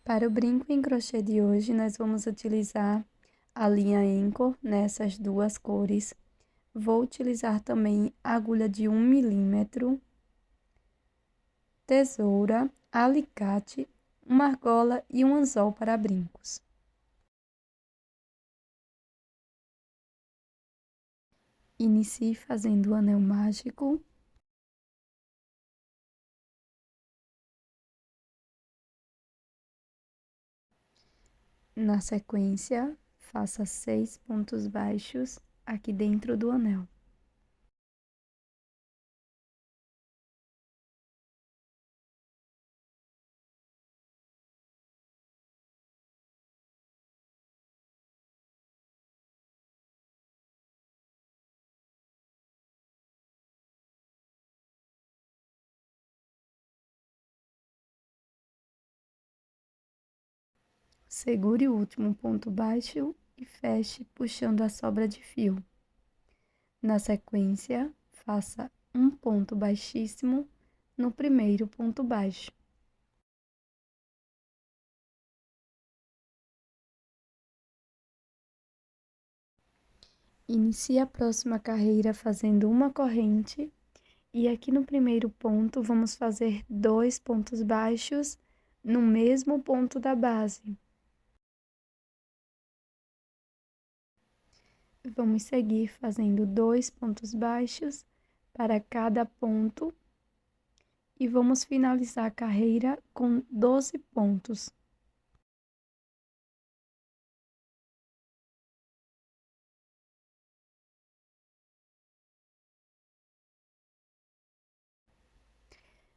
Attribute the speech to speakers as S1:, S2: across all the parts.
S1: Para o brinco em crochê de hoje, nós vamos utilizar a linha Anchor nessas duas cores. Vou utilizar também agulha de 1 milímetro, tesoura, alicate, uma argola e um anzol para brincos. Inicie fazendo o anel mágico. Na sequência, faça 6 pontos baixos aqui dentro do anel. Segure o último ponto baixo e feche puxando a sobra de fio. Na sequência, faça um ponto baixíssimo no primeiro ponto baixo. Inicie a próxima carreira fazendo uma corrente e aqui no primeiro ponto vamos fazer 2 pontos baixos no mesmo ponto da base. Vamos seguir fazendo 2 pontos baixos para cada ponto e vamos finalizar a carreira com 12 pontos.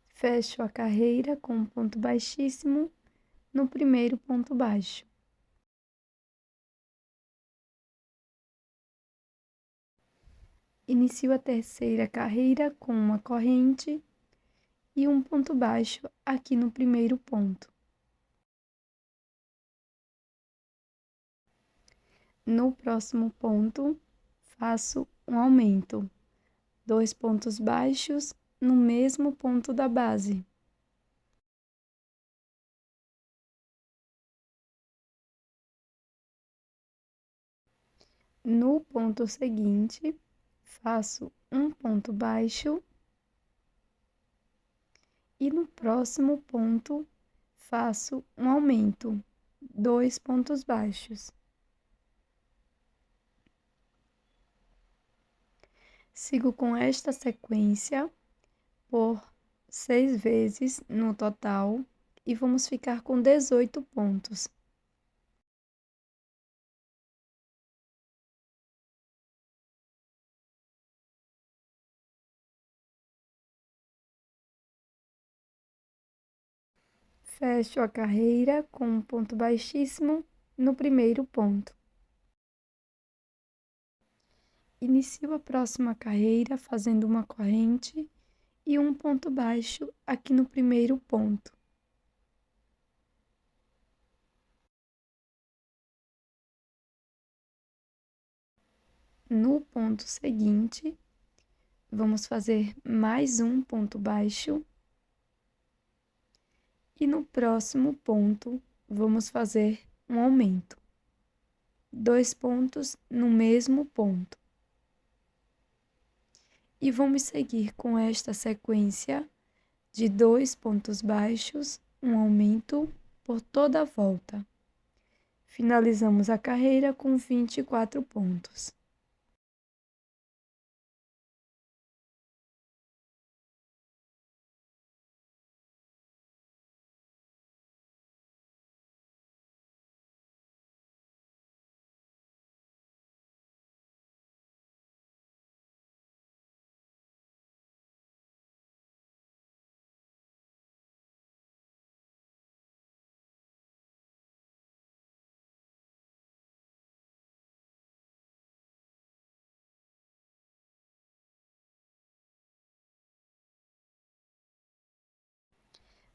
S1: Fecho a carreira com um ponto baixíssimo no primeiro ponto baixo. Inicio a terceira carreira com uma corrente e um ponto baixo aqui no primeiro ponto. No próximo ponto, faço um aumento, 2 pontos baixos no mesmo ponto da base. No ponto seguinte, faço um ponto baixo e no próximo ponto faço um aumento, 2 pontos baixos. Sigo com esta sequência por 6 vezes no total e vamos ficar com 18 pontos. Fecho a carreira com um ponto baixíssimo no primeiro ponto. Inicio a próxima carreira fazendo uma corrente e um ponto baixo aqui no primeiro ponto. No ponto seguinte, vamos fazer mais um ponto baixo. E no próximo ponto, vamos fazer um aumento. 2 pontos no mesmo ponto. E vamos seguir com esta sequência de 2 pontos baixos, um aumento por toda a volta. Finalizamos a carreira com 24 pontos.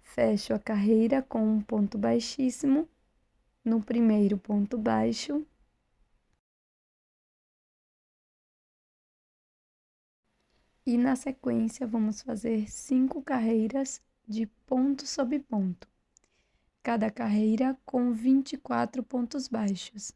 S1: Fecho a carreira com um ponto baixíssimo no primeiro ponto baixo. E na sequência, vamos fazer 5 carreiras de ponto sobre ponto. cada carreira com 24 pontos baixos.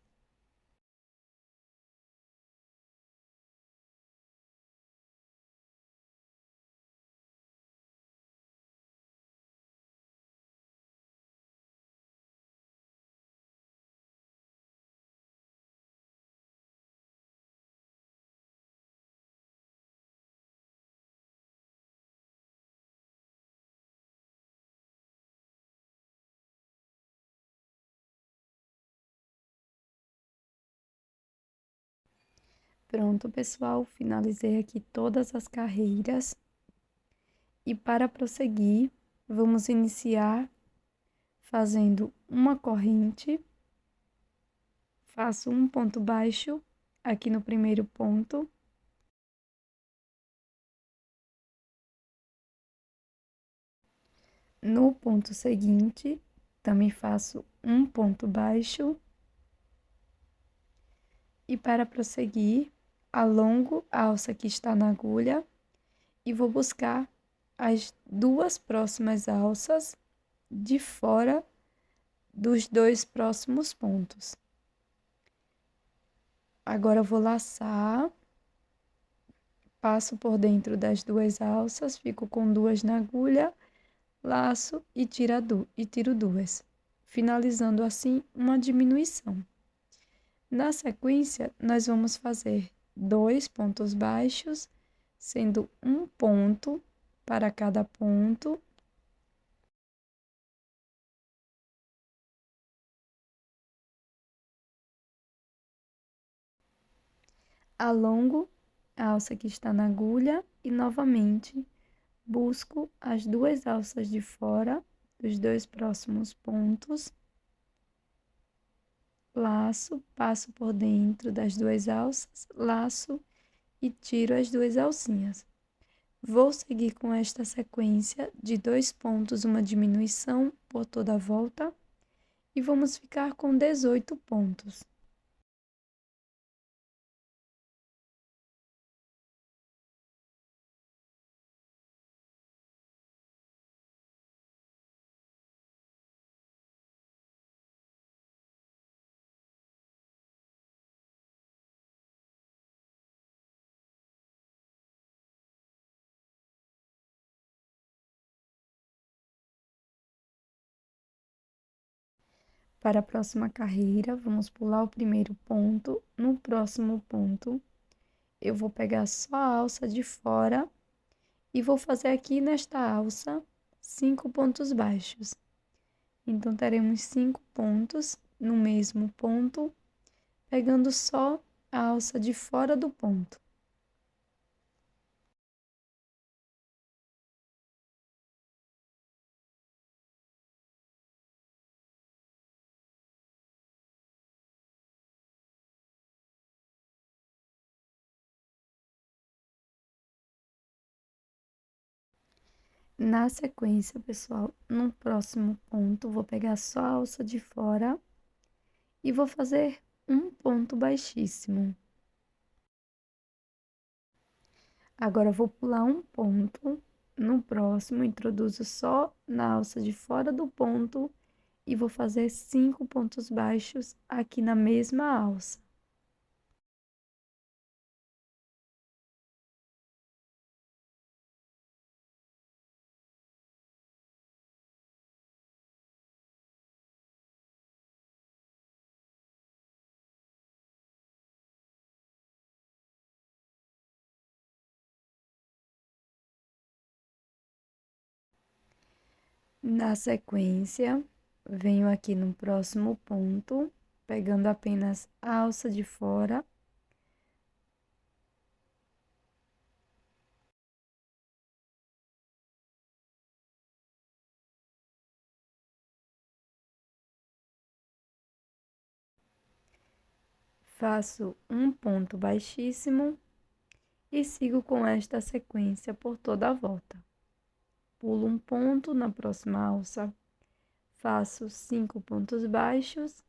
S1: Pronto, pessoal, finalizei aqui todas as carreiras. E para prosseguir, vamos iniciar fazendo uma corrente. Faço um ponto baixo aqui no primeiro ponto. No ponto seguinte, também faço um ponto baixo. E para prosseguir, alongo a alça que está na agulha e vou buscar as duas próximas alças de fora dos dois próximos pontos. Agora eu vou laçar, passo por dentro das duas alças, fico com duas na agulha, laço e tiro duas, finalizando assim uma diminuição. Na sequência, nós vamos fazer 2 pontos baixos, sendo um ponto para cada ponto. Alongo a alça que está na agulha e novamente busco as duas alças de fora dos dois próximos pontos. Laço, passo por dentro das duas alças, laço e tiro as duas alcinhas. Vou seguir com esta sequência de 2 pontos, uma diminuição por toda a volta, e vamos ficar com 18 pontos. Para a próxima carreira, vamos pular o primeiro ponto. No próximo ponto, eu vou pegar só a alça de fora e vou fazer aqui nesta alça 5 pontos baixos. Então, teremos 5 pontos no mesmo ponto, pegando só a alça de fora do ponto. Na sequência, pessoal, no próximo ponto, vou pegar só a alça de fora e vou fazer um ponto baixíssimo. Agora, eu vou pular um ponto. No próximo, introduzo só na alça de fora do ponto e vou fazer 5 pontos baixos aqui na mesma alça. Na sequência, venho aqui no próximo ponto, pegando apenas a alça de fora. Faço um ponto baixíssimo e sigo com esta sequência por toda a volta. Pulo um ponto na próxima alça, faço 5 pontos baixos.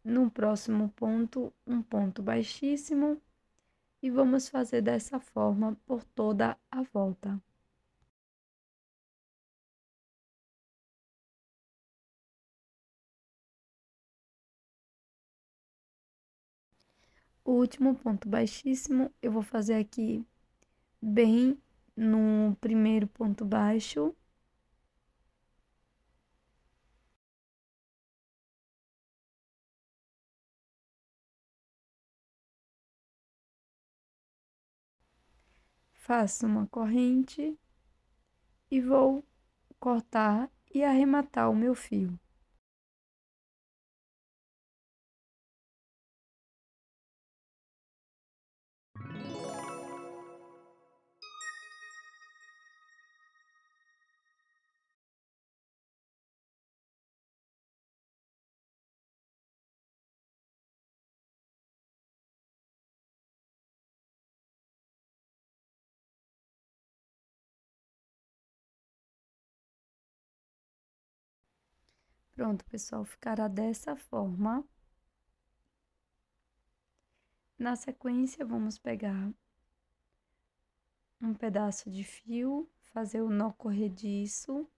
S1: No próximo ponto, um ponto baixíssimo. E vamos fazer dessa forma por toda a volta. O último ponto baixíssimo, eu vou fazer aqui bem no primeiro ponto baixo. Faço uma corrente e vou cortar e arrematar o meu fio. Pronto, pessoal, ficará dessa forma. Na sequência, vamos pegar um pedaço de fio, fazer o nó corrediço.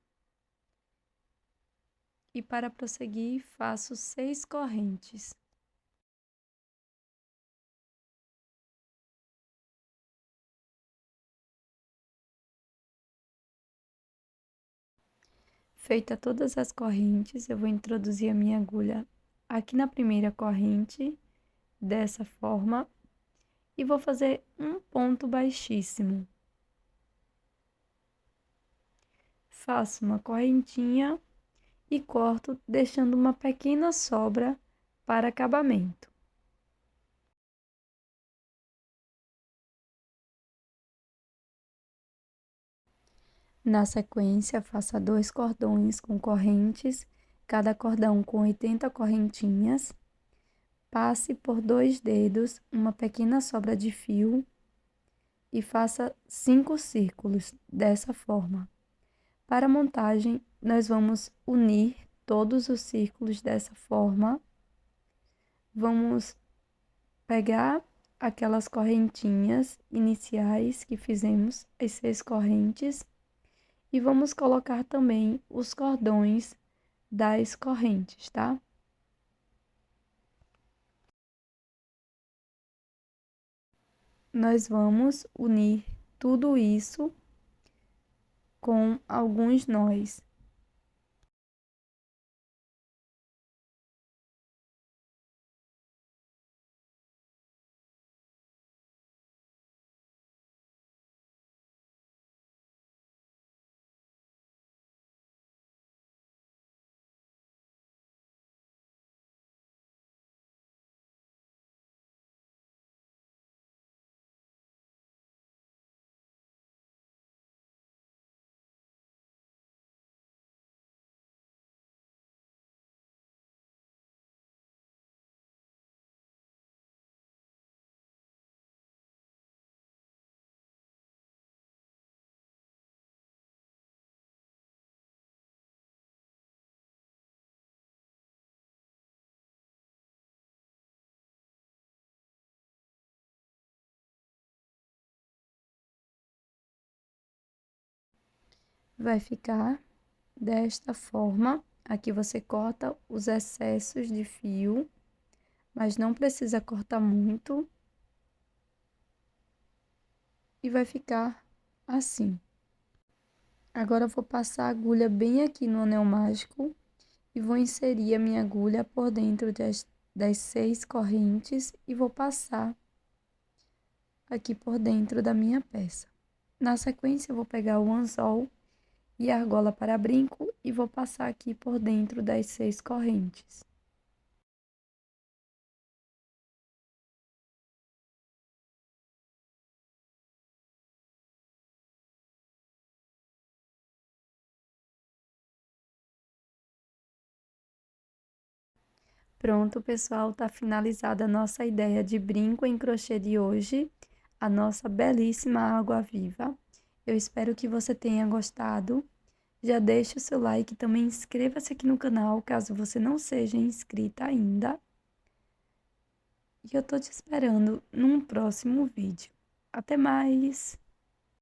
S1: E para prosseguir, faço 6 correntes. Feita todas as correntes, eu vou introduzir a minha agulha aqui na primeira corrente, dessa forma, e vou fazer um ponto baixíssimo. Faço uma correntinha e corto, deixando uma pequena sobra para acabamento. Na sequência, faça 2 cordões com correntes, cada cordão com 80 correntinhas. Passe por 2 dedos uma pequena sobra de fio e faça 5 círculos dessa forma. Para a montagem, nós vamos unir todos os círculos dessa forma. Vamos pegar aquelas correntinhas iniciais que fizemos, as 6 correntes, e vamos colocar também os cordões das correntes, tá? Nós vamos unir tudo isso com alguns nós. Vai ficar desta forma. Aqui você corta os excessos de fio, mas não precisa cortar muito. E vai ficar assim. Agora eu vou passar a agulha bem aqui no anel mágico e vou inserir a minha agulha por dentro das 6 correntes e vou passar aqui por dentro da minha peça. Na sequência, eu vou pegar o anzol e a argola para brinco e vou passar aqui por dentro das 6 correntes. Pronto, pessoal, tá finalizada a nossa ideia de brinco em crochê de hoje, a nossa belíssima água viva. Eu espero que você tenha gostado. Já deixa o seu like e também inscreva-se aqui no canal, caso você não seja inscrita ainda. E eu tô te esperando num próximo vídeo. Até mais!